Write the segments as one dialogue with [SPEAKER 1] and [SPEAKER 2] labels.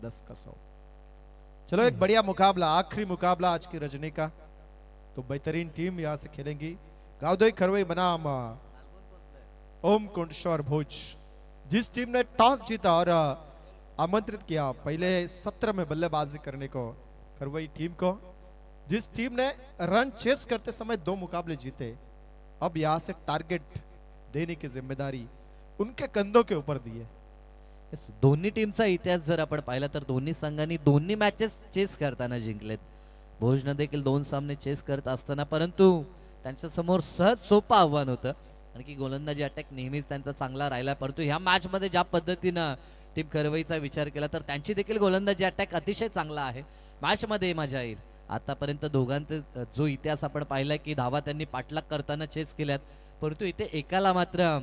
[SPEAKER 1] 10 का 100। चलो एक बढ़िया मुकाबला, आखिरी मुकाबला आज की रजनी का। तो बेहतरीन टीम यहाँ से खेलेंगी। गावदोई खरवई बनाम ओम कुंडेश्वर भोज। जिस टीम ने टॉस जीता और आमंत्रित किया पहले सत्र में बल्लेबाजी करने को खरवई टीम को, जिस टीम ने रन चेस करते समय 2 मुकाबले जीते, अब यहाँ से टारगेट देने की जिम्मेदारी उनके कंधों के ऊपर दी है।
[SPEAKER 2] दोन्ही टीमचा इतिहास जर आपण पाहिला तर दोन्ही संघांनी दोन्ही मॅचेस चेस करताना जिंकलेत। भोजनं देखील 2 सामने चेस करत असताना परंतु त्यांच्या समोर सहज सोपं आव्हान होतं, कारण की गोलंदाजी अटॅक नेहमीच त्यांचा चांगला राहिला। परंतु ह्या मॅच मध्ये ज्या पद्धतीनं टीम खरवईचा विचार केला तर त्यांची देखील गोलंदाजी अटॅक अतिशय चांगला आहे। मॅच मध्ये मजा येईल। आतापर्यंत दोघांचा जो इतिहास आपण पाहिला की धावा त्यांनी पाठलाग करताना चेस केल्यात, परंतु इथे एकाला मात्र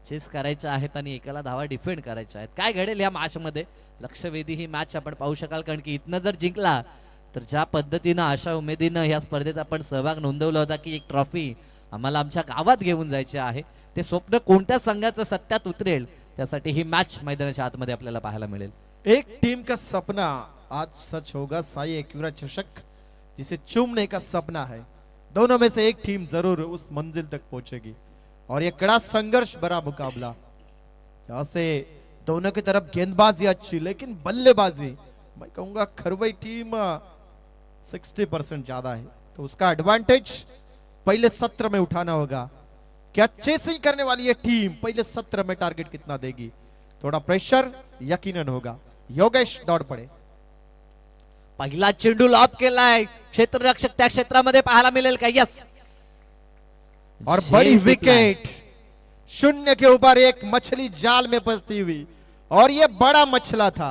[SPEAKER 2] चेस करायच्या आहेत आणि एकाला धावा डिफेंड करायच्या आहेत। काय घडेल या मॅच मध्ये लक्षवेधी ही मॅच आपण पाहू शकाल, कारण की इथनं जर जिंकला तर ज्या पद्धतीनं आशा उमेदीनं या स्पर्धेत आपण सहभाग नोंदवला होता की एक ट्रॉफी आम्हाला आमच्या गावात घेऊन जायची आहे, ते स्वप्न कोणत्या संघाचं सत्यात उतरेल त्यासाठी ही मॅच मैदानाच्या आतमध्ये आपल्याला पाहायला मिळेल।
[SPEAKER 1] एक टीम का सपना आज सच होगा, साई एक्यूरा चषक जिसे चूमने का सपना है। दोनों में से एक टीम जरूर उस मंजिल तक पहुंचेगी और ये कड़ा संघर्ष भरा मुकाबला, जहां से दोनों की तरफ गेंदबाजी अच्छी लेकिन बल्लेबाजी मैं कहूंगा खरवई टीम 60% ज्यादा है, तो उसका एडवांटेज पहले सत्र में उठाना होगा। क्या चेसिंग करने वाली ये टीम पहले सत्र में टारगेट कितना देगी, थोड़ा प्रेशर यकीनन होगा। योगेश दौड़ पड़े।
[SPEAKER 2] पहिला चेंडू लॉब केलाय, क्षेत्ररक्षक त्या क्षेत्रामध्ये पाहायला मिळेल का? यस,
[SPEAKER 1] और बड़ी विकेट, 0 के ऊपर एक मछली जाल में फंसती हुई, और ये बड़ा मछला था,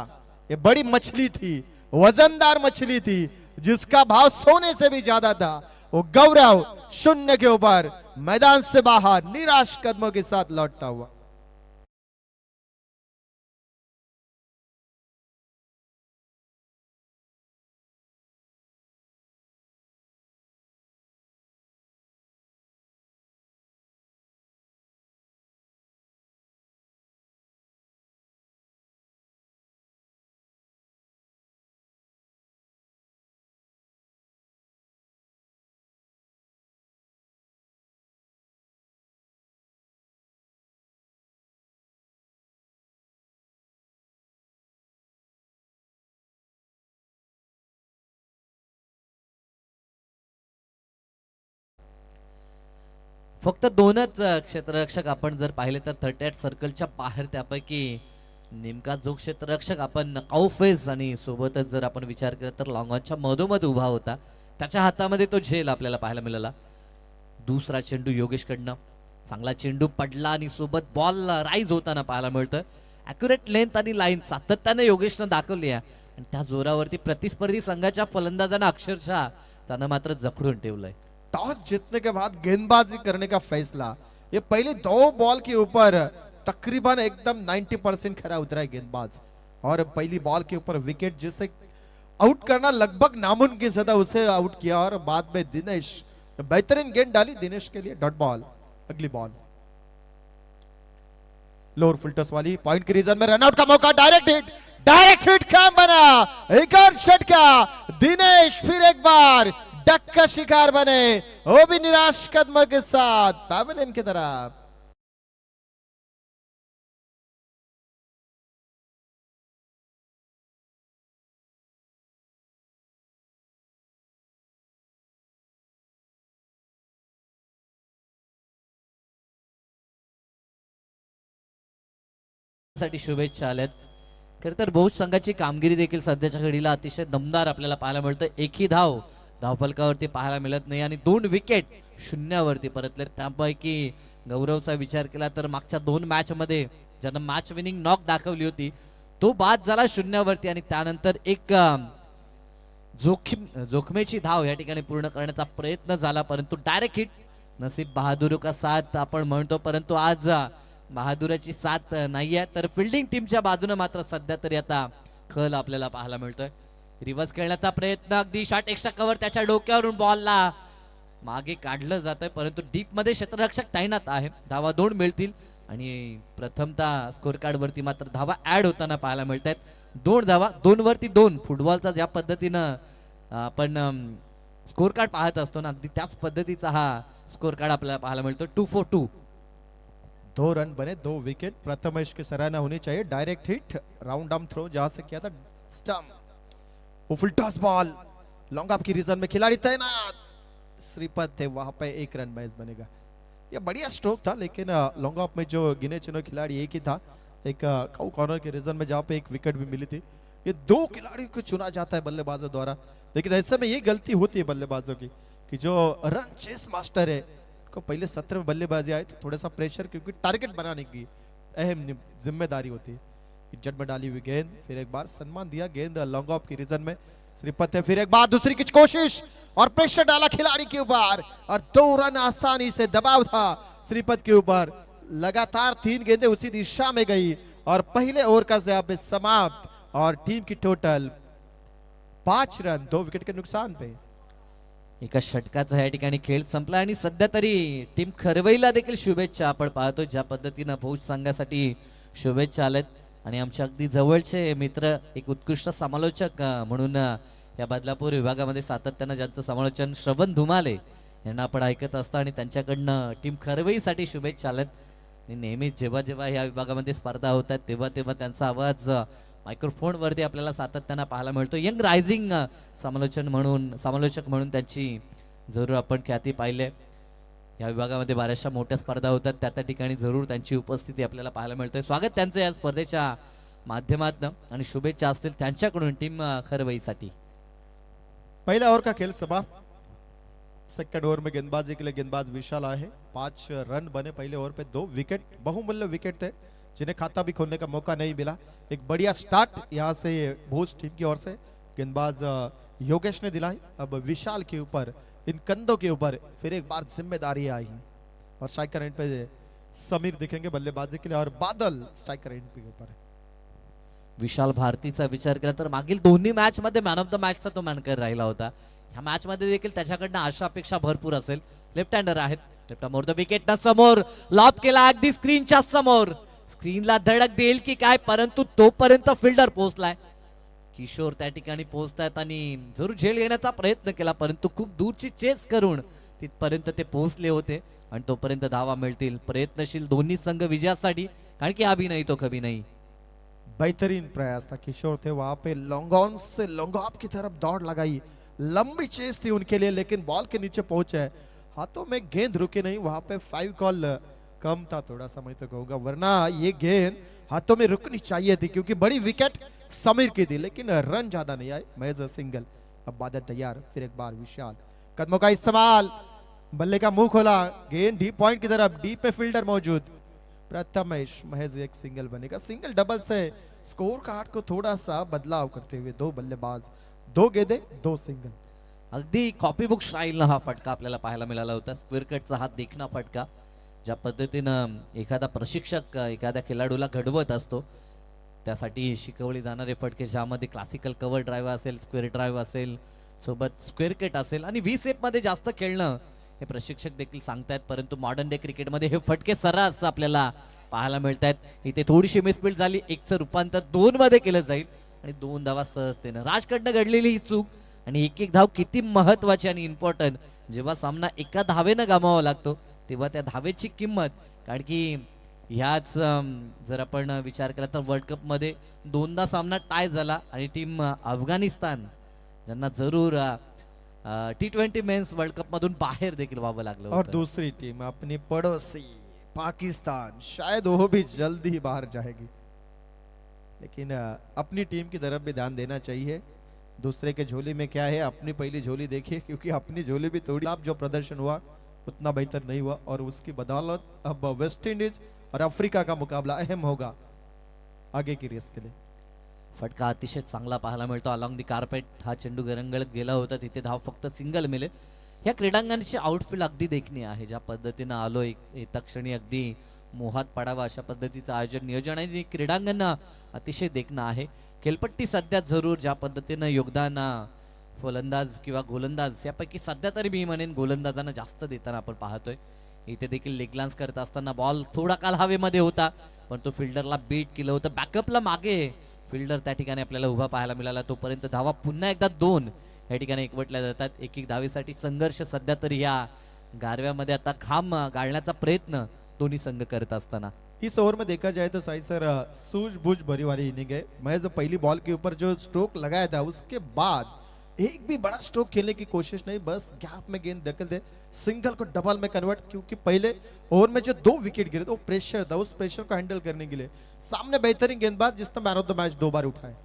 [SPEAKER 1] ये बड़ी मछली थी, वजनदार मछली थी जिसका भाव सोने से भी ज्यादा था। वो गौरव 0 के ऊपर मैदान से बाहर निराश कदमों के साथ लौटता हुआ।
[SPEAKER 2] फक्त 2च क्षेत्ररक्षक आपण जर पाहिले तर 38 सर्कलच्या बाहेर, त्यापैकी नेमका जो क्षेत्ररक्षक आपण काउफेज आणि सोबतच जर आपण विचार केला तर लॉंगॉनच्या मधोमध उभा होता, त्याच्या हातामध्ये तो झेल आपल्याला पाहायला मिळाला। दुसरा चेंडू योगेशकडनं चांगला चेंडू पडला आणि सोबत बॉल राईज होताना पाहायला मिळतं। ॲक्युरेट लेंथ आणि लाईन सातत्याने योगेशनं दाखवली आहे आणि त्या जोरावरती प्रतिस्पर्धी संघाच्या फलंदाजांना अक्षरशः त्यानं मात्र जखडून ठेवलंय।
[SPEAKER 1] टॉस जीतने के बाद गेंदबाजी करने का फैसला, ये पहले 2 बॉल के ऊपर तकरीबन एकदम 90% खरा उतरा है गेंदबाज, और पहली बॉल के ऊपर विकेट जिसे आउट करना लगभग नामुमकिन था उसे आउट किया, और बाद में दिनेश बेहतरीन गेंद डाली दिनेश के लिए। डॉट बॉल, अगली बॉल लोअर फुलटॉस वाली, पॉइंट के रीजन में रनआउट का मौका, डायरेक्ट हिट काम बना, एक और झटका, दिनेश फिर एक बार डक का शिकार बने, वो भी निराश कदमों के साथ पैवेलियन की तरफ।
[SPEAKER 2] साठी शुभेच्छा आल्यात। खरं तर भोज संघाची कामगिरी देखील सध्याच्या घडीला अतिशय दमदार आपल्याला पाहायला मिळतं। एकही धावफलकावरती पाहायला मिळत नाही आणि 2 विकेट 0वरती परतले। त्यापैकी गौरवचा विचार केला तर मागच्या 2 मॅच मध्ये ज्यानं मॅच विनिंग नॉक दाखवली होती तो बाद झाला 0वरती, आणि त्यानंतर एक जोखमेची धाव या ठिकाणी पूर्ण करण्याचा प्रयत्न झाला, परंतु डायरेक्ट हिट। नसीब बहादुर का साथ आपण म्हणतो, परंतु आज बहादुराची साथ नाहीये, तर फिल्डिंग टीमच्या बाजूने मात्र सध्या तरी आता खल आपल्याला पाहायला मिळतोय। रिव्हर्स खेळण्याचा प्रयत्न, अगदी शॉट एक्स्ट्रा कव्हर, त्याच्या डोक्यावरून बॉलला मागे काढलं जातंय, परंतु डीप मध्ये क्षेत्ररक्षक तैनात आहे। धावा 2 मिळतील आणि प्रथमतः स्कोर कार्ड वरती मात्र धावा ऍड होताना पाहायला मिळत आहेत. 2 धावा, 2 वरती 2. फुटबॉलचा ज्या पद्धतीनं आपण स्कोर कार्ड पाहत असतो ना, अगदी त्याच पद्धतीचा हा स्कोर कार्ड आपल्याला पाहायला मिळतो. 2 for 2.
[SPEAKER 1] 2 रन बने, 2 विकेट. प्रथमेश की सराहना होनी चाहिए. Direct hit, round arm throw जहां से किया था, स्टंप, वो full toss ball, long off की रीजन में खिलाड़ी तैनात. श्रीपत थे वहां पे, 1 रन मैच बनेगा. ये बढ़िया स्ट्रोक था, लेकिन लॉन्ग ऑफ में जो गिने चुने खिलाड़ी एक ही था. एक कॉर्नर के रीजन में जहां पे एक विकेट भी मिली थी. ये 2 खिलाड़ियों को चुना जाता है बल्लेबाजों द्वारा, लेकिन ऐसे में ये गलती होती है बल्लेबाजों की कि जो रन चेस मास्टर है को पहले सत्र में बल्लेबाजी आए तो थोड़ा सा प्रेशर, क्योंकि टारगेट बनाने की अहम जिम्मेदारी होती है. इज्जत में डाली हुई गेंद, फिर एक बार सम्मान दिया, गेंद लॉन्ग ऑफ की रीजन में. श्रीपत है, फिर एक बार दूसरी की कोशिश और प्रेशर डाला खिलाड़ी के ऊपर और 2 रन आसानी से. दबाव था श्रीपत के ऊपर. लगातार 3 गेंदें उसी दिशा में गई और पहले ओवर का जवाब समाप्त और टीम की टोटल 5 रन 2 विकेट के नुकसान पे.
[SPEAKER 2] एका षटकाचा या ठिकाणी खेळ संपला आणि सध्या तरी टीम खरवईला देखील शुभेच्छा आपण पाहतो. ज्या पद्धतीनं भोज संघासाठी शुभेच्छा आल्यात आणि आमच्या अगदी जवळचे मित्र, एक उत्कृष्ट समालोचक म्हणून या बदलापूर विभागामध्ये सातत्यानं ज्यांचं समालोचन श्रवण धुमाले यांना आपण ऐकत असतो आणि त्यांच्याकडनं टीम खरवईसाठी शुभेच्छा आल्यात. आणि नेहमीच जेव्हा जेव्हा या विभागामध्ये स्पर्धा होतात तेव्हा तेव्हा त्यांचा आवाज मायक्रोफोन वरती आपल्याला सातत्यानं पाहायला मिळतो. यंग रायझिंग समालोचक म्हणून त्यांची जरूर आपण ख्याती पाहिले. या विभागामध्ये बऱ्याचशा मोठ्या स्पर्धा होतात, त्या ठिकाणी जरूर त्यांची उपस्थिती आपल्याला पाहायला मिळते. स्वागत त्यांचं या स्पर्धेच्या माध्यमातून आणि शुभेच्छा असतील त्यांच्याकडून टीम खरवईसाठी.
[SPEAKER 1] पहला ओवर का खेल समाप्त. सेकंड ओवर में गेंदबाजी के लिए गेंदबाज विशाल आए हैं. 5 रन बने पहले ओवर पे, 2 विकेट, बहुमूल्य विकेट थे जिन्हें खाता भी खोलने का मौका नहीं मिला. एक बढ़िया स्टार्ट यहाँ से भोज टीम की ओर से गेंदबाज योगेश ने दिलाई. अब विशाल के ऊपर, इन कंधों के ऊपर फिर एक बार जिम्मेदारी आई और स्ट्राइकर एंड पे समीर दिखेंगे बल्लेबाजी के लिए और बादल स्ट्राइकर एंड पे ऊपर है.
[SPEAKER 2] विशाल भारतीचा विचार केला तर मागील दोन्ही मॅच मध्ये मॅन ऑफ द मॅचचा तो मॅनकर राहिला होता. ह्या मॅच मध्ये देखील त्याच्याकडनं आशा अपेक्षा भरपूर असेल. लेफ्ट हँडर आहेत. लेफ्ट मोर द विकेट ना समोर लॉब केला अगदी स्क्रीनच्या समोर. स्क्रीनला धडक देईल की काय, परंतु तोपर्यंत फिल्डर पोहोचलाय. किशोर त्या ठिकाणी पोहोचतायत आणि जरूर झेल घेण्याचा प्रयत्न केला, परंतु खूप दूरची चेस करून तिथपर्यंत ते पोहोचले होते आणि तोपर्यंत धावा मिळतील. प्रयत्नशील दोन्ही संघ विजयासाठी, कारण की अभी नहीं तो कभी नहीं.
[SPEAKER 1] बेहतरीन प्रयास था. किशोर थे वहां पे, लॉन्ग ऑन से लॉन्ग ऑफ की तरफ दौड़ लगाई. लंबी चेस थी उनके लिए, लेकिन बॉल के नीचे पहुंचे. हाथों में गेंद रुकी नहीं. वहां पे 5 कॉल कम था थोड़ा सा, मैं तो कहूंगा, वरना ये गेंद हाथों में रुकनी चाहिए थी, क्योंकि बड़ी विकेट समीर की थी, लेकिन रन ज्यादा नहीं आए, महज सिंगल. अब बादल तैयार, फिर एक बार विशाल, कदमों का इस्तेमाल, बल्ले का मुंह खोला, गेंद डीप पॉइंट की तरफ, डीप पे फील्डर मौजूद. प्रथमेश, महज एक सिंगल बनेगा. सिंगल डबल से स्कोर कार्ड को थोड़ा सा बदलाव करते हुए 2 बल्लेबाज, 2 गेंदे, 2 सिंगल.
[SPEAKER 2] अगदी कॉपी बुक स्टाईलनं हा फटका आपल्याला पाहायला मिळाला होता. स्क्वेअर कटचा हा देखणा फटका, ज्या पद्धतीनं एखादा प्रशिक्षक एखाद्या खेळाडूला घडवत असतो त्यासाठी शिकवले जाणारे फटके, ज्यामध्ये क्लासिकल कव्हर ड्राईव्ह असेल, स्क्वेअर ड्राईव्ह असेल, सोबत स्क्वेअर कट असेल आणि V-शेप मध्ये जास्त खेळणं हे प्रशिक्षक देखील सांगतायत. परंतु मॉडर्न डे क्रिकेटमध्ये हे फटके सर्रास आपल्याला पाहायला मिळत आहेत. इथे थोडीशी मिसफील्ड झाली, 1चं रूपांतर 2 मध्ये केलं जाईल आणि 2 धावा सहजतेनं. राजकडनं घडलेली ही चूक आणि एक धाव किती महत्वाची आणि इम्पॉर्टंट. जेव्हा सामना एका धावेनं गमावा लागतो तेव्हा त्या धावेची किंमत, कारण की ह्याच जर आपण विचार केला तर वर्ल्ड कप मध्ये 2दा सामना टाय झाला आणि टीम अफगाणिस्तान, ज्यांना जरूर T20 मेन्स वर्ल्ड कप मधून बाहेर देखील व्हावं लागलं
[SPEAKER 1] और दूसरी टीम अपनी पड़ोसी पाकिस्तान, शायद वो भी जल्दी ही बाहर जाएगी, लेकिन अपनी टीम की तरफ भी ध्यान देना चाहिए. दूसरे के झोली में क्या है, अपनी पहली झोली देखिए, क्योंकि अपनी झोली भी थोड़ी, जो प्रदर्शन हुआ उतना बेहतर नहीं हुआ और उसकी बदौलत अब वेस्ट इंडीज और अफ्रीका का मुकाबला अहम होगा आगे की रेस के लिए.
[SPEAKER 2] फटका अतिशय चांगला पाहायला मिळतो. अलॉंग दी कार्पेट हा चेंडू गरंगळत गेला होता, तिथे धाव फक्त सिंगल मिळेल. या क्रीडांगणाची आउटफील्ड अगदी देखणी आहे. ज्या पद्धतीनं आलो येता क्षणी अगदी मोहात पडावा अशा पद्धतीचं आयोजन, नियोजन आणि क्रीडांगण अतिशय देखणं आहे. खेळपट्टी सध्या जरूर ज्या पद्धतीनं योगदान फलंदाज किंवा गोलंदाज यापैकी सध्या तरी मी म्हणेन गोलंदाजांना जास्त देताना आपण पाहतोय. इथे देखील लेगलान्स करत असताना बॉल थोडा काल हवेमध्ये होता, पण तो फिल्डरला बीट केलं होतं. बॅकअपला मागे फिल्डर त्या ठिकाणी आपल्याला उभा पाहायला मिळाला. तोपर्यंत धावा पुन्हा एकदा 2 या ठिकाणी एकवटल्या जातात. एक धावेसाठी संघर्ष सध्या तरी या गारव्यामध्ये आता खांब गाळण्याचा प्रयत्न दोन्ही संघ करत असताना.
[SPEAKER 1] इस ओवर में देखा जाए तो साई सर सूझबूझ भरी वाली इनिंग है। मैं जो पहली बॉल के ऊपर जो स्ट्रोक लगाया था उसके बाद एक भी बड़ा स्ट्रोक खेलने की कोशिश नहीं, बस गैप में गेंद धकेल दे, सिंगल को डबल में कन्वर्ट, क्योंकि पहले ओवर में जो 2 विकेट गिरे तो प्रेशर था, उस प्रेशर को हैंडल करने के लिए सामने बेहतरीन गेंदबाज जिसने मैन ऑफ द मैच 2 बार उठाए,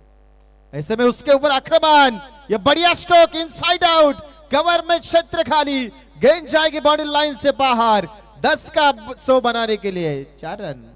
[SPEAKER 1] ऐसे में उसके ऊपर आक्रमण, ये बढ़िया स्ट्रोक इनसाइड आउट, कवर में क्षेत्र खाली, गेंद जाएगी बाउंड्री लाइन से बाहर, 10 का 100 बनाने के लिए 4 रन।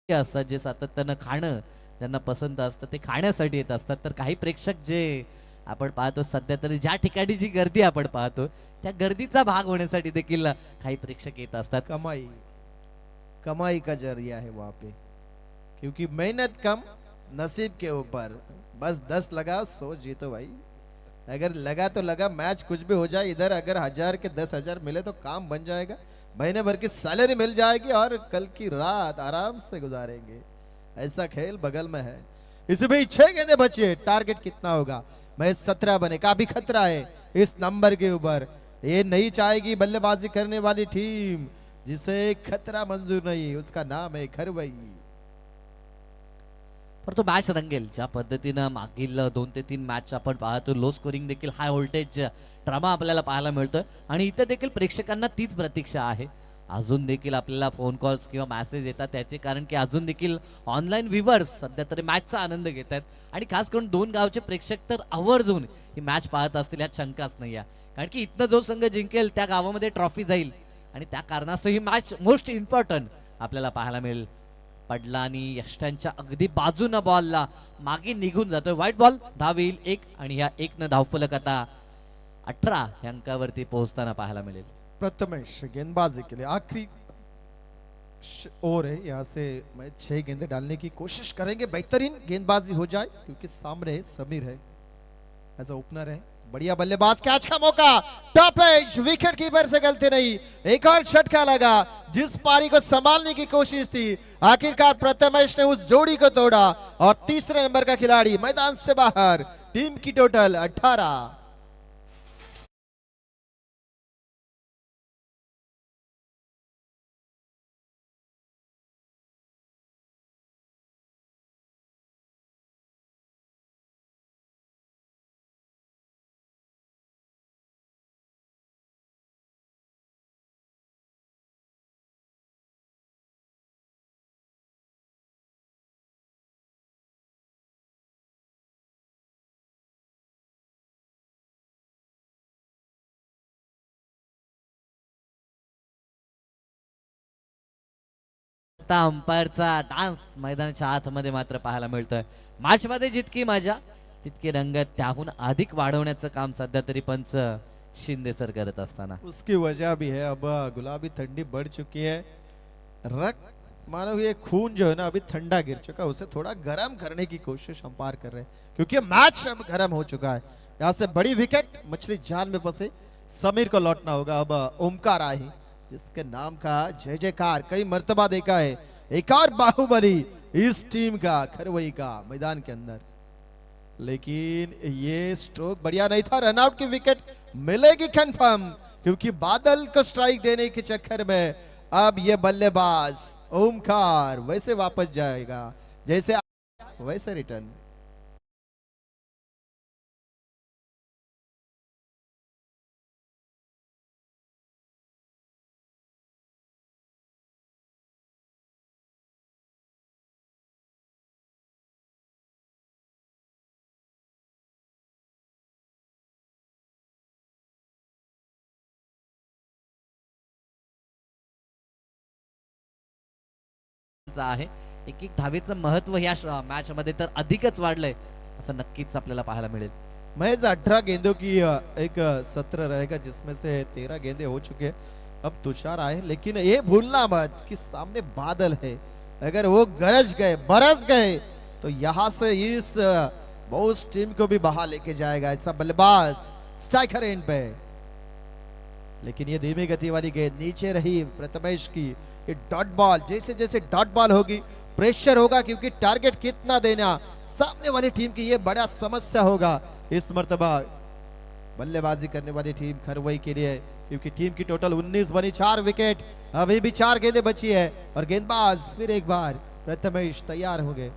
[SPEAKER 2] असतात जे सातत्यानं खाणं ज्यांना पसंत असतं ते खाण्यासाठी येत असतात. तर काही प्रेक्षक जे आपण पाहतो सध्या तरी ज्या ठिकाणी जी गर्दी आपण पाहतो त्या गर्दीचा भाग होण्यासाठी देखील काही प्रेक्षक येत असतात.
[SPEAKER 1] कमाई कमाई का जरिया है वहां पे, क्योंकि मेहनत कम नसीब के ऊपर, बस 10 लगा 100 जीतो भाई, अगर लगा तो लगा, मैच कुछ भी हो जाए, इधर अगर 1000 के 10,000 मिले तो काम बन जाएगा, महीने भर की सैलरी मिल जाएगी और कल की रात आराम से गुजारेंगे, ऐसा खेल बगल में है। इसे भी 6 गेंदे बची है, टारगेट कितना होगा, मैच 17 बने, काफी खतरा है इस नंबर के ऊपर, ये नहीं चाहेगी बल्लेबाजी करने वाली टीम जिसे खतरा मंजूर नहीं, उसका नाम है खरवई।
[SPEAKER 2] पर तो मॅच रंगेल ज्या पद्धतीनं मागील 2 ते 3 मॅच आपण पाहतो, लो स्कोरिंग देखील हाय व्होल्टेज ड्रामा आपल्याला पाहायला मिळतोय आणि इथे देखील प्रेक्षकांना तीच प्रतीक्षा आहे. अजून देखील आपल्याला फोन कॉल्स किंवा मेसेज येतात त्याचे कारण की अजून देखील ऑनलाईन व्ह्युअर्स सध्या तरी मॅचचा आनंद घेत आहेत आणि खास करून 2 गावचे प्रेक्षक तर आवर्जून ही मॅच पाहत असतील यात शंकाच नाही आहे. कारण की इथनं जो संघ जिंकेल त्या गावामध्ये ट्रॉफी जाईल आणि त्या कारणास्तव ही मॅच मोस्ट इम्पॉर्टंट आपल्याला पाहायला मिळेल. पडला आणि यष्टांच्या अगदी बाजूनं बॉलला मागे निघून जातोय. व्हाईट बॉल, धाव येईल 1 आणि ह्या 1 न धावफलक आता 18 या अंकावरती पोहोचताना पाहायला मिळेल.
[SPEAKER 1] प्रथमेश गेंदबाजी के लिए आखिरी ओवर है, यहाँ से मैं 6 गेंदे डालने की कोशिश करेंगे, बेहतरीन गेंदबाजी हो जाए क्योंकि सामने समीर है एज ओपनर है, बढ़िया बल्लेबाज, कैच का मौका, टॉप एज, विकेट कीपर से गलती नहीं, एक और झटका लगा, जिस पारी को संभालने की कोशिश थी आखिरकार प्रथमेश ने उस जोड़ी को तोड़ा और तीसरे नंबर का खिलाड़ी मैदान से बाहर। टीम की टोटल 18।
[SPEAKER 2] आता अंपायरचा डान्स मैदानाच्या आतमध्ये मात्र पाहायला मिळतोय. मॅच मध्ये जितकी मजा तितकी रंगत त्याहून अधिक वाढवण्याचं काम सध्या तरी पंच शिंदे सर करत असताना.
[SPEAKER 1] उसकी वजह भी है, अब गुलाबी ठंडी बढ़ चुकी है, रक्त मानो ये खून जो है ना अभी ठंडा गिर चुका है, उसे थोड़ा गर्म करने की कोशिश अंपायर कर रहे हैं क्योंकि मैच अब गर्म हो चुका है। यहाँ से बड़ी विकेट, मछली जाल में फंसे, समीर को लौटना होगा। अब ओमकार आही जिसके नाम का जय जयकार कई मर्तबा देखा है, एक और बाहुबली इस टीम का खरवई का मैदान के अंदर, लेकिन ये स्ट्रोक बढ़िया नहीं था, रनआउट की विकेट मिलेगी कंफर्म क्योंकि बादल को स्ट्राइक देने के चक्कर में अब ये बल्लेबाज ओमकार वैसे वापस जाएगा जैसे वैसे रिटर्न।
[SPEAKER 2] गरजेचं आहे. एक एक धावेचं महत्व या मॅच मध्ये तर अधिकच वाढलंय असं नक्कीच आपल्याला पाहायला मिळेल.
[SPEAKER 1] महज 18 गेंदों की एक सत्र रहेगा जिसमें से 13 गेंदे हो चुके हैं। अब तुषार आए, लेकिन ये भूलना मत कि सामने बादल है। अगर वो गरज गए, बरस गए, तो यहाँ से इस बोस टीम को भी बाहर लेके जाएगा ऐसा बल्लेबाज स्ट्राइकर एंड पे। लेकिन ये धीमी गति वाली गेंद नीचे रही प्रथमेश की। ये डॉट बॉल, जैसे जैसे डॉट बॉल होगी प्रेशर होगा, क्योंकि टारगेट कितना देना सामने वाली टीम की ये बड़ा समस्या होगा इस मर्तबा बल्लेबाजी करने वाली टीम खरवई के लिए, क्योंकि टीम की टोटल 19 बनी, 4 विकेट, अभी भी 4 गेंदें बची है और गेंदबाज फिर एक बार प्रथमेश तैयार हो गए।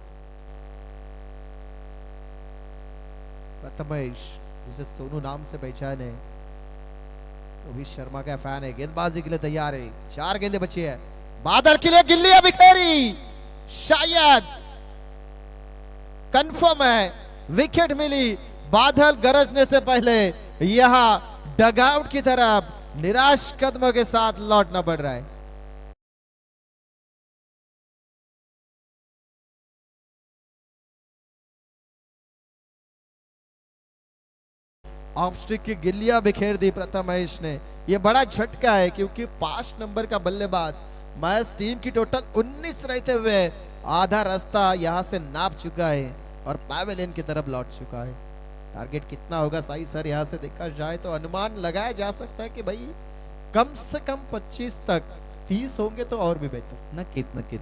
[SPEAKER 1] प्रथमेश जिसे सोनू नाम से पहचान है, रोहित शर्मा का फैन है, गेंदबाजी के लिए तैयार है। 4 गेंदें बची है, बादल के लिए गिल्लियां बिखेरी, शायद कंफर्म है विकेट मिली। बादल गरजने से पहले यहां डगआउट की तरफ निराश कदमों के साथ लौटना पड़ रहा है। ऑफ स्टिक की गिल्लियां बिखेर दी प्रथमेश ने। यह बड़ा झटका है, क्योंकि 5 नंबर का बल्लेबाज मैच टीम की टोटल 19 रहते हुए आधा रास्ता यहां से नाप चुका है और पैवेलियन की तरफ लौट चुका है। टारगेट कितना होगा साई सर, यहां से देखा जाए तो अनुमान लगाया जा सकता है कि भाई कम से कम 25 तक, 30 होंगे तो और भी बेहतर।
[SPEAKER 2] नक्कीच नक्कीच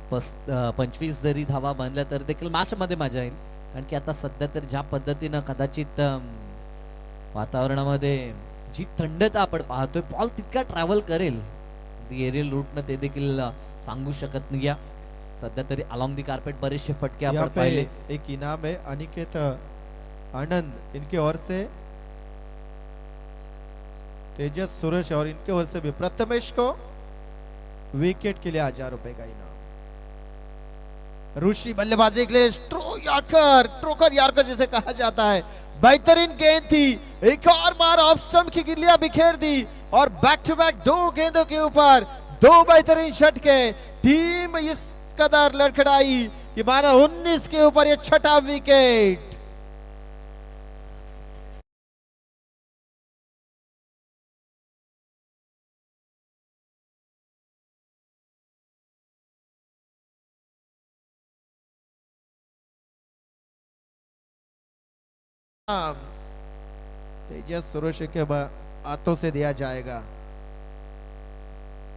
[SPEAKER 2] 25 जरी धावा बनल्या तर देखील मॅच मध्ये मजा येईल, कारण की आता सध्या तर ज्या पद्धतीनं कदाचित वातावरणामध्ये जी थंडता आपण पाहतोय, बॉल तितका ट्रॅव्हल करेल एरियल रूटनं ते देखील सांगू शकत नाही। सध्या तरी अलॉंग दी कार्पेट बरेचसे फटके आपण पाहिले।
[SPEAKER 1] एक इनाम है अनिकेत आनंद, इनकी ओर से तेजस सुरेश और इनके ओर से भी प्रथमेश को विकेट के लिए 1000 रुपए का इनाम। ऋषि बल्लेबाजी के लिए ट्रोकर यार्कर जिसे कहा जाता है, बेहतरीन गेंद थी, एक और बार ऑफ स्टंप की गिल्लियां बिखेर दी और बैक टू बैक 2 गेंदों के ऊपर 2 बेहतरीन झटके। टीम इस कदर लड़खड़ाई कि माना 19 के ऊपर ये 6ठा विकेट। तेजस सुरेश के हाथों से दिया जाएगा।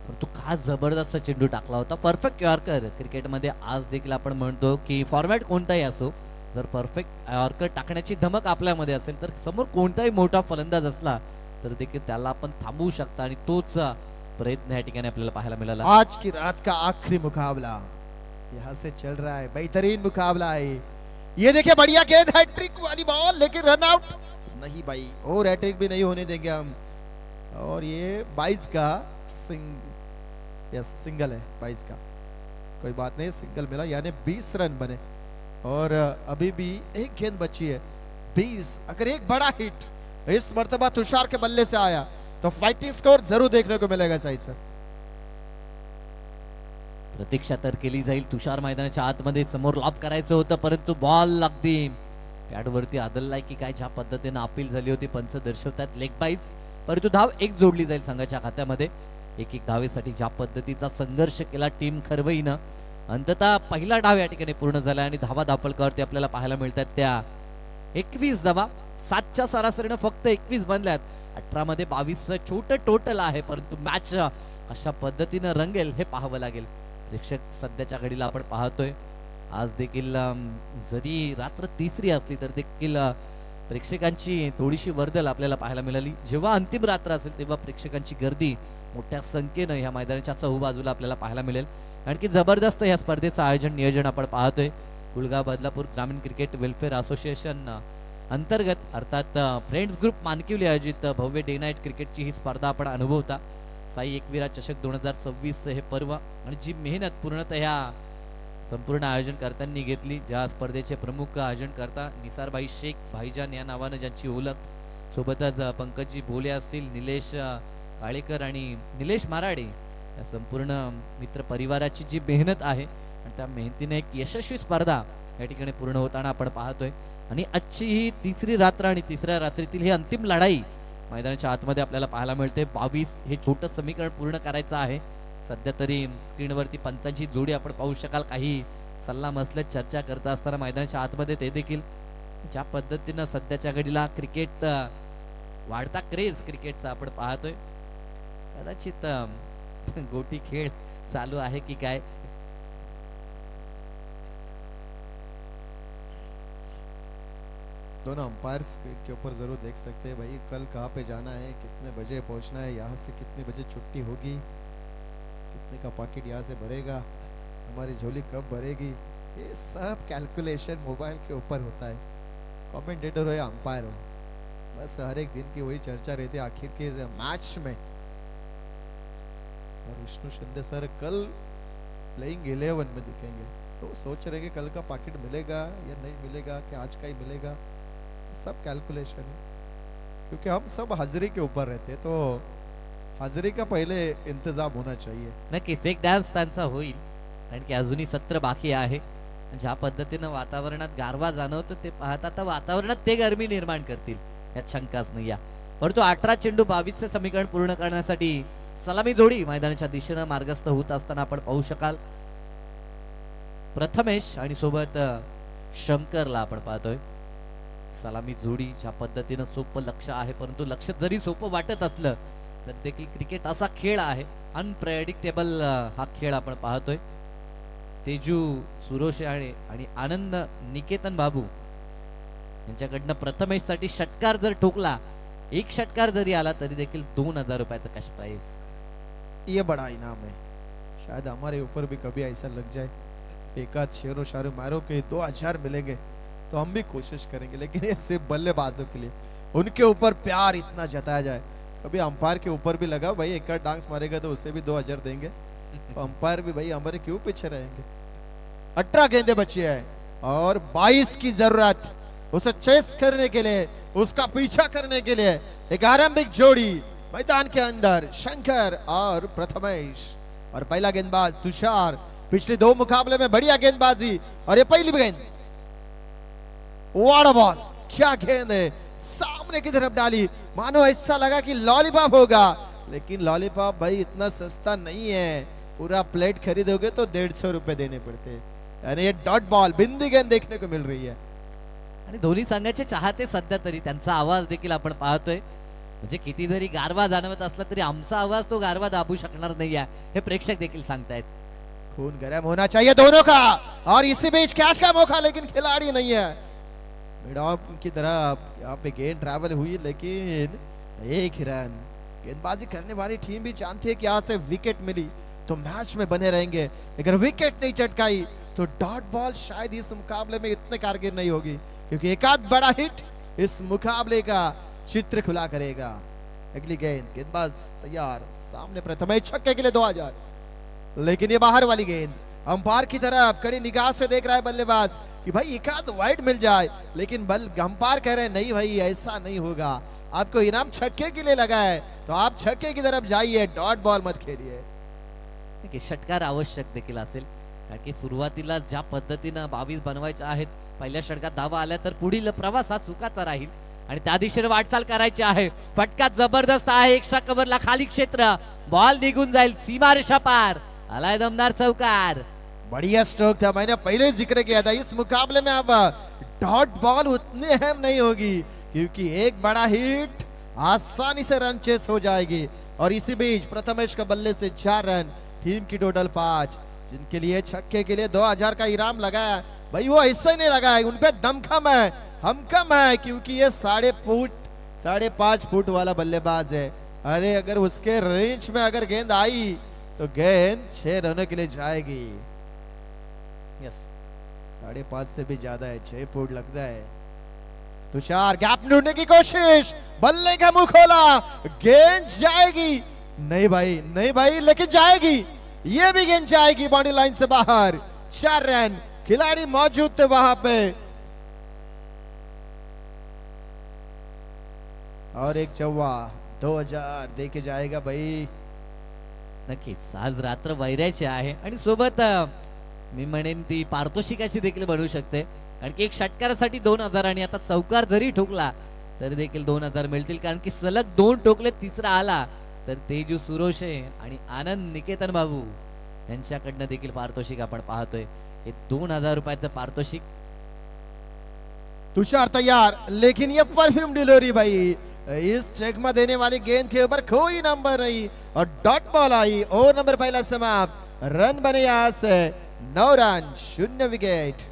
[SPEAKER 2] परंतु का जबरदस्त चेंडू टाकला होता, परफेक्ट यॉर्कर। क्रिकेटमध्ये आज देखील आपण म्हणतो की फॉर्मॅट कोणताही असो, जर परफेक्ट यॉर्कर टाकण्याची धमक आपल्यामध्ये असेल तर समोर कोणताही मोठा फलंदाज असला तर देखील त्याला आपण थांबवू शकता, आणि तोच प्रयत्न या ठिकाणी आपल्याला पाहायला मिळाला।
[SPEAKER 1] आज की रात का आखिरी मुकाबला यहां से चल रहा है, बेहतरीन मुकाबला है। ये देखिए बढ़िया गेंद, हैट्रिक वाली बॉल, लेकिन रन आउट नहीं भाई, और हैट्रिक भी नहीं होने देंगे हम। और ये 22 का सिंगल है, 22 का कोई बात नहीं, सिंगल मिला यानी 20 रन बने और अभी भी एक गेंद बची है 20। अगर एक बड़ा हिट इस मर्तबा तुषार के बल्ले से आया तो फाइटिंग स्कोर जरूर देखने को मिलेगा साई सर।
[SPEAKER 2] प्रतीक्षा तर केली जाईल, तुषार मैदानाच्या आतमध्ये समोर लॉब करायचं होतं, परंतु बॉल अगदी पॅडवरती आदललाय की काय ज्या पद्धतीने अपील झाली होती पंच दर्शवतात लेग बाईज, परंतु धाव एक जोडली जाईल संघाच्या खात्यामध्ये। एक एक धावेसाठी ज्या पद्धतीचा संघर्ष केला टीम खरवईनं, अंततः पहिला डाव या ठिकाणी पूर्ण झाला आणि धावा धापलकावरती आपल्याला पाहायला मिळतात त्या 21 धावा। 7च्या सरासरीनं फक्त 21 बनल्यात, 18 मध्ये 22 छोटं टोटल आहे, परंतु मॅच अशा पद्धतीनं रंगेल हे पाहावं लागेल। प्रेक्षक सध्याच्या घडीला आपण पाहतोय, आज देखील जरी रात्र तिसरी असली तर देखील प्रेक्षकांची थोडीशी वर्दळ आपल्याला पाहायला मिळाली। जेव्हा अंतिम रात्र असेल तेव्हा प्रेक्षकांची गर्दी मोठ्या संख्येनं ह्या मैदानाच्या चहूबाजूला आपल्याला पाहायला मिळेल। आणखी जबरदस्त या स्पर्धेचं आयोजन नियोजन आपण पाहतोय कुळगाव बदलापूर ग्रामीण क्रिकेट वेलफेअर असोसिएशन अंतर्गत, अर्थात फ्रेंड्स ग्रुप मानकिवली आयोजित भव्य डे नाईट क्रिकेटची ही स्पर्धा आपण अनुभवता। साई एकविरा चषक 2026 हे पर्व आणि जी मेहनत पूर्णतः ह्या संपूर्ण आयोजन करताना घेतली, ज्या स्पर्धेचे प्रमुख आयोजनकर्ता निसारबाई शेख भाईजान या नावानं ज्यांची ओळख, सोबतच पंकजी भोले असतील, निलेश काळेकर आणि निलेश माराडे या संपूर्ण मित्र परिवाराची जी मेहनत आहे आणि त्या मेहनतीने एक यशस्वी स्पर्धा या ठिकाणी पूर्ण होताना आपण पाहतोय. आणि आजची ही तिसरी रात्र आणि तिसऱ्या रात्रीतील ही अंतिम लढाई मैदानाच्या आतमध्ये आपल्याला पाहायला मिळते. 22 हे छोटं समीकरण पूर्ण करायचं आहे. सध्या तरी स्क्रीनवरती पंचांची जोडी आपण पाहू शकाल. काही सल्ला मसलत चर्चा करता असताना मैदानाच्या आतमध्ये ते देखील ज्या पद्धतीनं सध्याच्या घडीला क्रिकेट वाढता क्रेज क्रिकेटचा आपण पाहतोय. कदाचित गोटी खेळ चालू आहे की काय.
[SPEAKER 1] दोनों अंपायर्स के ऊपर जरूर देख सकते हैं भाई, कल कहाँ पे जाना है, कितने बजे पहुंचना है, यहाँ से कितने बजे छुट्टी होगी, कितने का पॉकेट यहाँ से भरेगा, हमारी झोली कब भरेगी, ये सब कैलकुलेशन मोबाइल के ऊपर होता है. कमेंटेटर हो या अंपायर हो, बस हर एक दिन की वही चर्चा रहती है आखिर के मैच में. और विष्णु शिंदे सर कल प्लेइंग 11 में दिखेंगे, तो सोच रहे हैं कि कल का पॉकेट मिलेगा या नहीं मिलेगा, कि आज का ही मिलेगा. सब कैलकुलेशन है, क्योंकि हम सब हाजिरी के ऊपर रहते हैं, तो हाजिरी का पहले इंतजाम होना चाहिए.
[SPEAKER 2] नक्कीच एक डान्स त्यांचा होईल, कारण की अजूनही सत्र बाकी आहे. ज्या पद्धतीनं वातावरणात गारवा जाणवतो ते पाहता आता वातावरणात ते गरमी निर्माण करतील यात शंकाच नाही. या परंतु 18 चेंडू 22 समीकरण पूर्ण करण्यासाठी सलामी जोडी मैदानाच्या दिशेनं मार्गस्थ होत असताना आपण पाहू शकाल. प्रथमेश आणि सोबत शंकरला आपण पाहतोय. सलामी जोडी ज्या पद्धतीनं सोपं लक्ष आहे, परंतु लक्ष जरी सोपं वाटत असलं तर देखील क्रिकेट असा खेळ आहे, अनप्रेडिक्टेबल हा खेळ आपण पाहतोय. तेजू सुरोश आणि आनंद निकेतन बाबू यांच्याकडनं प्रथमेश साठी षटकार जर ठोकला, एक षटकार जरी आला तरी देखील 2000 रुपयाचा कॅश प्राइज.
[SPEAKER 1] ये बड़ा इनाम है, शायद हमारे ऊपर भी कभी ऐसा लग जाए, एक आध शेरो शारो मारो के 2000 मिलेंगे तो हम भी कोशिश करेंगे, लेकिन ये सिर्फ बल्लेबाजों के लिए, उनके ऊपर प्यार इतना जताया जाए. कभी अंपायर के ऊपर भी लगा भाई एक आध डांस मारेगा तो उसे भी 2000 देंगे, तो अंपायर भी भाई हमारे क्यों पीछे रहेंगे. 18 गेंदे बची है और 22 की जरूरत उसे चेस करने के लिए, उसका पीछा करने के लिए. एक आरंभिक जोड़ी मैदान के अंदर, शंकर और प्रथमेश, और पहला गेंदबाज तुषार. पिछले 2 मुकाबले में बढ़िया गेंदबाजी, और ये पहली गेंद, वाड़ा बॉल, क्या गेंद है, सामने की तरफ डाली, मानो ऐसा लगा कि लॉलीपॉप होगा, लेकिन लॉलीपॉप भाई इतना सस्ता नहीं है, पूरा प्लेट खरीदोगे तो 150 रुपए देने पड़ते. यानी ये डॉट बॉल बिंदी गेंद देखने को मिल रही है.
[SPEAKER 2] आणि दोन्ही संघाचे चाहते सध्या तरी त्यांचा आवाज देखील आपण पाहतोय. म्हणजे किती जरी गारवा जाणवत असला तरी आमचा आवाज तो गारवा दाबू शकणार नाही आहे, हे प्रेक्षक देखील सांगतायत.
[SPEAKER 1] खून गर्म होना चाहिए दोनों का, और इसी बीच कैच का मौका, लेकिन खिलाड़ी नहीं है. मिड ऑफ की तरफ यहाँ पे गेंद ट्रैवल हुई, लेकिन एक ही रन. गेंदबाजी करने वाली टीम भी जानती है कि यहाँ से विकेट मिली तो मैच में बने रहेंगे, अगर विकेट नहीं चटकाई तो डॉट बॉल शायद इस मुकाबले में इतने कारगर नहीं होगी, क्योंकि एक आध बड़ा हिट इस मुकाबले का चित्र खुला करेगा. अगली गेंद, गेंदबाज तैयार, सामने प्रथमेश, छक्के के लिए 2000, लेकिन ये बाहर वाली गेंद. अंपायर की तरफ कड़ी निगाह से देख रहा है बल्लेबाज कि भाई एक आध वाइड मिल जाए, लेकिन अंपायर कह रहे हैं नहीं भाई ऐसा नहीं होगा, आपको इनाम छक्के के लिए लगा है तो आप छक्के की तरफ जाइए, डॉट बॉल मत खेलिए.
[SPEAKER 2] षटकार आवश्यक देखील असेल, कारण की सुरुवातीला ज्या पद्धतीनं 22 बनवायच्या आहेत, पहिल्या षटकात धावा आल्या तर पुढील प्रवास हा सुखाचा राहील आणि त्या दिशेने वाटचाल करायची आहे. फटका जबरदस्त आहे, एक्स्ट्रा कव्हरला खाली क्षेत्र, बॉल निघून जाईल, सीमारेषा पार, आलाय दमदार चौकार.
[SPEAKER 1] बढ़िया स्ट्रोक था, मैंने पहले जिक्र किया था, इस मुकाबले में अब डॉट बॉल उतनी अहम नहीं होगी, क्योंकि एक बड़ा हिट आसानी से रन चेस हो जाएगी. और इसी बीच प्रथमेश के बल्ले से 4 रन, टीम की टोटल 5, जिनके लिए छक्के के लिए 2000 का इनाम लगाया भाई, वो ऐसा ही नहीं लगा है, उनपे दम कम है, हम कम है, क्योंकि ये 5.5 फुट वाला बल्लेबाज है. अरे अगर उसके रेंज में अगर गेंद आई तो गेंद 6 रनों के लिए जाएगी.
[SPEAKER 2] यस,
[SPEAKER 1] 5.5 से भी ज्यादा है, 6 फुट लग रहा है. तुषार गैप ढूंढने की कोशिश, बल्ले का मुंह खोला, गेंद जाएगी, नहीं भाई, लेकिन जाएगी, ये भी गेंद जाएगी बाउंड्री लाइन से बाहर. 4 रन, खिलाड़ी मौजूद थे वहां पे, और एक चौवा, 2000 देके जाएगा भाई.
[SPEAKER 2] नक्कीच आज रात्र वैरायची आहे आणि सोबत मी म्हणेन ती पारितोषिकाची देखील बनू शकते, कारण की एक षटकारासाठी 2000 आणि आता चौकार जरी ठोकला तरी देखील 2000 मिळतील, कारण की सलग 2 ठोकले, तिसरा आला तर तेजू सुरोशे आणि आनंद निकेतन बाबू यांच्याकडनं देखील पारितोषिक आपण पाहतोय. हे 2000 रुपयाचं पारितोषिक.
[SPEAKER 1] तुषार तैयार, लेकिन ये परफ्यूम डिलीवरी भाई, इस चेक में देने वाली गेंद के ऊपर कोई नंबर नहीं और डॉट बॉल आई. ओवर नंबर पहला समाप्त. रन बने यहाँ से 9 रन, 0 विकेट.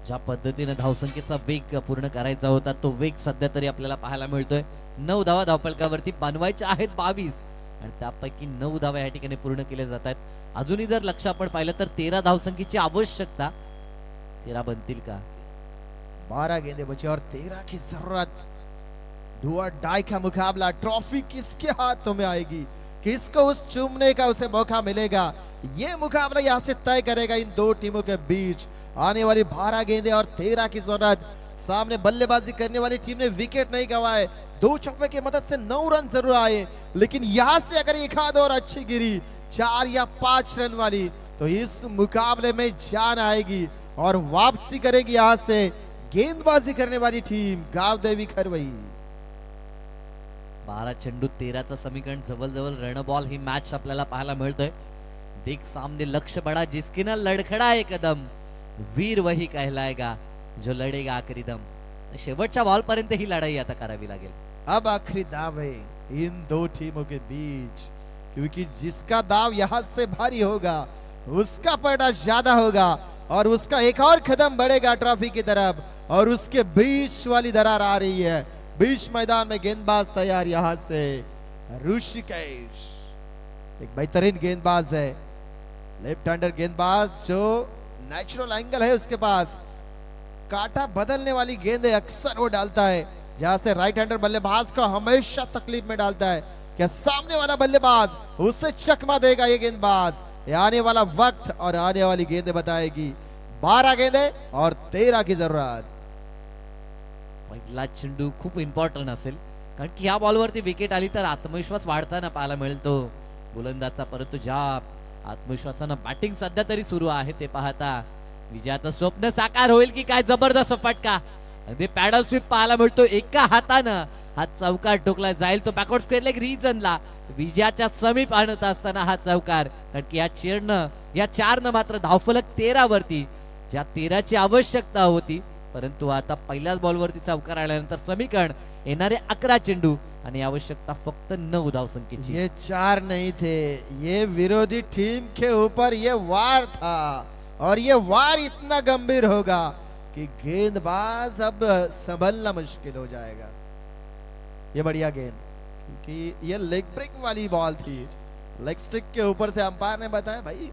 [SPEAKER 2] ज्या पद्धतीने धावसंख्येचा वेग पूर्ण करायचा होता तो वेग सध्या तरी आपल्याला पाहायला मिळतोय. 9 धावा धावफलकावरती बनवायच्या आहेत 22 आणि त्यापैकी 9 धावा या ठिकाणी पूर्ण केल्या जात आहेत. अजूनही जर लक्ष आपण पाहिलं तर 13 धावसंख्येची आवश्यकता. 13 बनतील का?
[SPEAKER 1] 12 गेंदे बचे और 13 की जरूरत. डू और डाई का मुकाबला. ट्रॉफी किसके हाथों में आएगी, किसको उस चूमने का उसे मौका मिलेगा, ये मुकाबला यहाँ से तय करेगा इन दो टीमों के बीच. आने वाली 12 गेंदे और 13 की जरूरत. सामने बल्लेबाजी करने वाली टीम ने विकेट नहीं गंवाए, 2 चौके की मदद से 9 रन जरूर आए, लेकिन यहां से अगर एक आध और अच्छी गिरी 4 या 5 रन वाली तो इस मुकाबले में जान आएगी और वापसी करेगी यहां से गेंदबाजी करने वाली टीम गाव देवी खरवई.
[SPEAKER 2] 12 चेंडू 13चं समीकरण जवळ रण बॉल ही मॅच आपल्याला पाहायला मिळतोय. देख सामने लक्ष्य बड़ा जिसकी ना लड़खड़ा एक कदम, वीर वही कहलाएगा जो लढेगा आखरी दम. शेवटच्या बॉल पर्यंत ही लढाई आता करावी लागेल.
[SPEAKER 1] अब आखिरी दाव है इन दो टीमों के बीच, क्योंकि जिसका दाव यहां से भारी होगा उसका पलड़ा ज्यादा होगा और उसका एक और कदम बढ़ेगा ट्रॉफी की तरफ. और उसके बीच वाली दरार आ रही है. बीच मैदान में गेंदबाज तैयार. यहां से ऋषिकेश एक बेहतरीन गेंदबाज है, लेफ्ट हैंडर गेंदबाज जो नेचुरल एंगल है उसके पास. काटा बदलने वाली गेंदें अक्सर वो डालता है, जहां से राइट हैंडर बल्लेबाज को हमेशा तकलीफ में डालता है. क्या सामने वाला बल्लेबाज उसे चकमा देगा ये गेंदबाज? ये आने वाला वक्त और आने वाली गेंदें बताएगी. 12 गेंदें और 13 की जरूरत.
[SPEAKER 2] पहिला चेंडू खूप इम्पॉर्टंट असेल, कारण की या बॉलवरती विकेट आली तर आत्मविश्वास वाढताना पाहायला मिळतो गोलंदाजचा. परंतु ज्या आत्मविश्वासानं बॅटिंग सध्या तरी सुरू आहे ते पाहता विजयाचं स्वप्न साकार होईल की काय? जबरदस्त फटका, अगदी पॅडल स्वीप पाहायला मिळतो. एका हातानं हा चौकार ठोकला जाईल तो बॅकवर्ड स्क्वेअर लेग रिजनला. विजयाच्या समीप आणत असताना हा चौकार, कारण की या 4 मात्र धावफलक 13 वरती, ज्या 13 ची आवश्यकता होती. परंतु आता पहिल्याच बॉलवरती चौकार आल्यानंतर समीकरण येणारे 11 चेंडू आणि आवश्यकता फक्त 9 धावसंख्येची.
[SPEAKER 1] ये 4 नहीं थे, ये विरोधी टीम के ऊपर ये वार था और ये वार इतना गंभीर होगा कि गेंदबाज अब संभलना मुश्किल हो जाएगा. ये बढ़िया गेंद, क्योंकि ये लेग ब्रेक वाली बॉल थी. लेग स्टिक के ऊपर से अंपायर ने बताया भाई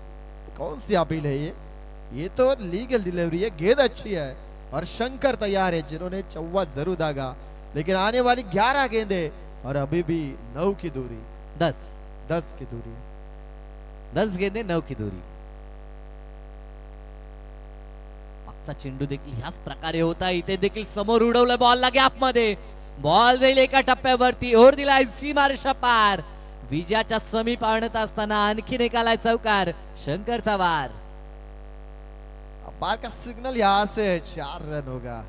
[SPEAKER 1] कौन सी अपील है ये तो लीगल डिलीवरी है. गेंद अच्छी है और शंकर तैयार है जिन्होंने 14 जरूर दागा, लेकिन आने वाली 11 गेंदे और अभी भी 9 की दूरी. 10 की दूरी.
[SPEAKER 2] 10 गेंदे 9 की दूरी. मागचा चेंडू देखील ह्याच प्रकारे होता. इथे देखील समोर उडवलं बॉलला गॅप मध्ये. बॉल जाईल एका टप्प्यावरती. ओर दिलाय सीमारेषा पार. विजयाच्या समीप आणत असताना आणखीन एक आलाय चौकार. शंकरचा वार.
[SPEAKER 1] अंपायर का सिग्नल यहाँ से 4 रन होगा.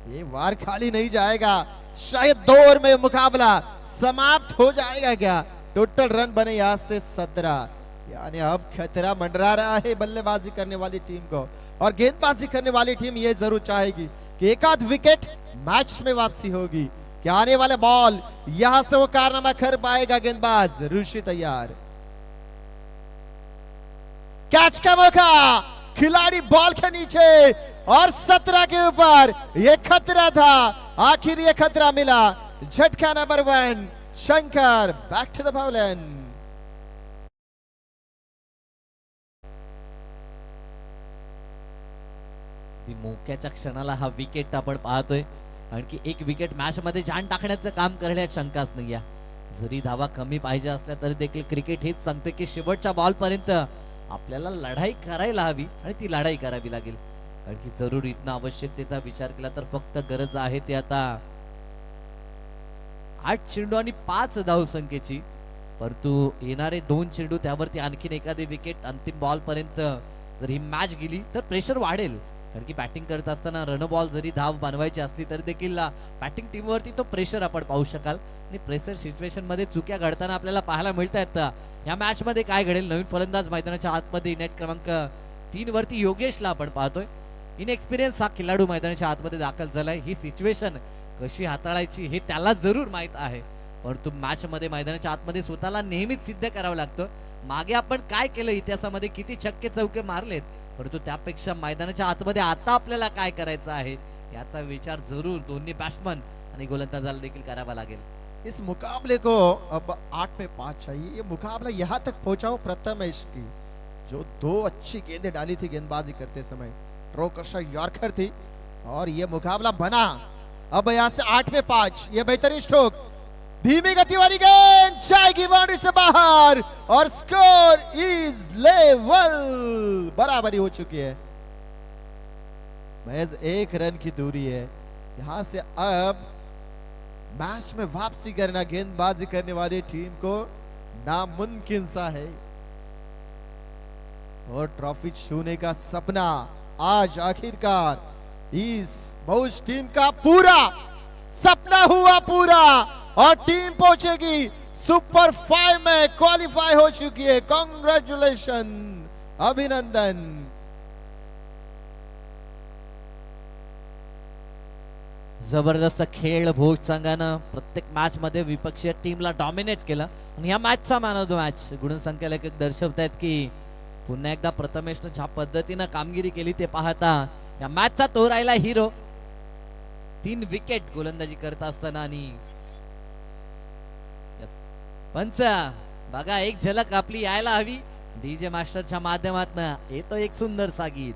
[SPEAKER 1] ये वार खाली नहीं जाएगा. शायद 2 ओवर में मुकाबला समाप्त हो जाएगा क्या? टोटल रन बने यहाँ से 17. यानी अब खतरा मंडरा रहा है बल्लेबाजी करने वाली टीम को, और गेंदबाजी करने वाली टीम ये जरूर चाहेगी कि एक आध विकेट मैच में वापसी होगी. क्या आने वाले बॉल यहां से वो कारनामा कर पाएगा गेंदबाज? ऋषि तैयार. कैच का मौका, खिलाड़ी बॉल के नीचे और 17 के ऊपर. ये खतरा था, आखिर ये खतरा मिला. झटका number 1. Shankar back to the pavilion.
[SPEAKER 2] मोक्याच्या क्षणाला हा विकेट आपण पाहतोय. आणखी एक विकेट मॅच मध्ये जान टाकण्याचं काम करण्यात शंकाच नाही. जरी धावा कमी पाहिजे असल्या तरी देखील क्रिकेट हेच सांगते की शेवटच्या बॉल पर्यंत आपल्याला लढाई करायला हवी आणि ती लढाई करावी लागेल. कारण की जरूर इथनं आवश्यकतेचा विचार केला तर फक्त गरज आहे ती आता 8 चेंडू आणि 5 धावसंख्येची. परंतु येणारे 2 चेंडू त्यावरती आणखीन एखादी विकेट अंतिम बॉल पर्यंत जर ही मॅच गेली तर प्रेशर वाढेल. कारण की बॅटिंग करत असताना रन बॉल जरी धाव बनवायची असली तरी देखील बॅटिंग टीमवरती तो प्रेशर आपण पाहू शकाल. आणि प्रेशर सिच्युएशन मध्ये चुक्या घडताना आपल्याला पाहायला मिळत आहेत. या मॅच मध्ये काय घडेल, नवीन फलंदाज मैदानाच्या आतमध्ये नेट क्रमांक 3 वरती योगेशला आपण पाहतोय. इनएक्सपिरियन्स हा खेळाडू मैदानाच्या आतमध्ये दाखल झालाय. ही सिच्युएशन कशी हाताळायची हे त्याला जरूर माहित आहे. परंतु मॅच मध्ये मैदानाच्या आतमध्ये स्वतःला नेहमीच सिद्ध करावं लागतं. मागे आपण काय केलं, इतिहासामध्ये किती छक्के चौके मारलेत, परंतु त्यापेक्षा मैदानाच्या आतमध्ये आता आपल्याला काय करायचं आहे याचा विचार जरूर दोन्ही बॅट्समन आणि गोलंदाजाला देखील करावा लागेल.
[SPEAKER 1] इस मुकाबले को अब 8 में 5 चाहिए. ये मुकाबला यहाँ तक पहुंचा हो प्रथमेश की, जो 2 अच्छी गेंदें डाली थी गेंदबाजी करते समय, ट्रोकर्शा यॉर्कर थी और ये मुकाबला बना. अब यहाँ से 8 में 5, ये बेहतरीन स्ट्रोक, धीमी गति वाली गेंद जाएगी बाउंड्री से बाहर और स्कोर इज लेवल. बराबरी हो चुकी है, महज 1 रन की दूरी है. यहां से अब मैच में वापसी करना गेंदबाजी करने वाली टीम को नामुमकिन सा है और ट्रॉफी छूने का सपना आज आखिरकार इस बहुश टीम का पूरा सपना हुआ पूरा और टीम पहुंचेगी सुपर 5 में, क्वालिफाई हो चुकी है. कांग्रेचुलेशन, अभिनंदन.
[SPEAKER 2] जबरदस्त खेळ भोज संघानं प्रत्येक मॅच मध्ये विपक्षीय टीमला डॉमिनेट केलं आणि या मॅचचा मॅन ऑफ द मॅच गुणसंख्या लेखक दर्शवतायत की पुन्हा एकदा प्रथमेशनं ज्या पद्धतीनं कामगिरी केली ते पाहता या मॅचचा तो राहिला हिरो. 3 विकेट गोलंदाजी करत असताना आणि पंच बघा, एक झलक आपली यायला हवी. डीजे मास्टरच्या माध्यमातून येतो एक सुंदर सा गीत.